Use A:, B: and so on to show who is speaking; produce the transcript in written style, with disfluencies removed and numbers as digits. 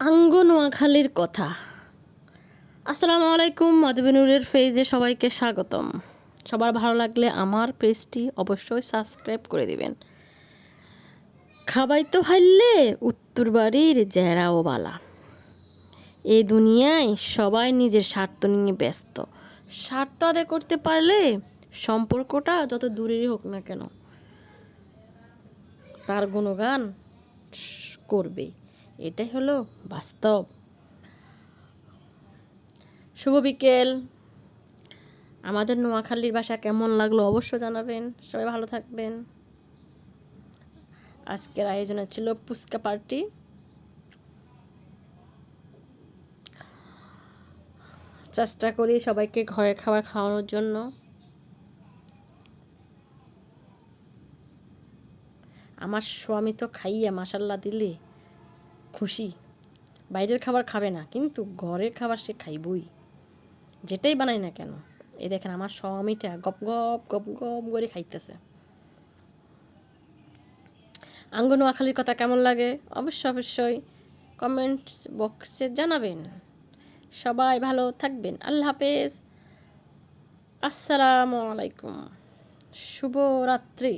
A: আঙ্গ নোয়াখালীর কথা। আসসালামু আলাইকুম, মাধবীনুরের পেজে সবাইকে স্বাগতম। সবার ভালো লাগলে আমার পেজটি অবশ্যই সাবস্ক্রাইব করে দিবেন। খাবাই তো হাইলে উত্তর বাড়ির জেরাও বালা। এই দুনিয়ায় সবাই নিজের স্বার্থ নিয়ে ব্যস্ত। স্বার্থ আদায় করতে পারলে সম্পর্কটা যত দূরেরই হোক না কেন তার গুণগান করবে। এটাই হলো বাস্তব। শুভ বিকেল। আমাদের নোয়াখালীর ভাষা কেমন লাগলো অবশ্য জানাবেন। সবাই ভালো থাকবেন। আজকের আয়োজনে ছিল ফুচকা পার্টি। চেষ্টা করি সবাইকে ঘরের খাবার খাওয়ানোর জন্য। আমার স্বামী তো খাইয়া মাশাল্লাহ দিলে খুশি। বাইরের খাবার খাবে না, কিন্তু ঘরের খাবার সে খাইবই, যেটাই বানাই না কেন। এই দেখেন আমার স্বামীটা গপ গপ গপ গপ করে খাইতেছে। আঙ্গ নোয়াখালীর কথা কেমন লাগে অবশ্যই কমেন্টস বক্সে জানাবেন। সবাই ভালো থাকবেন। আল্লাহ হাফেজ। আসসালামু আলাইকুম। শুভরাত্রি।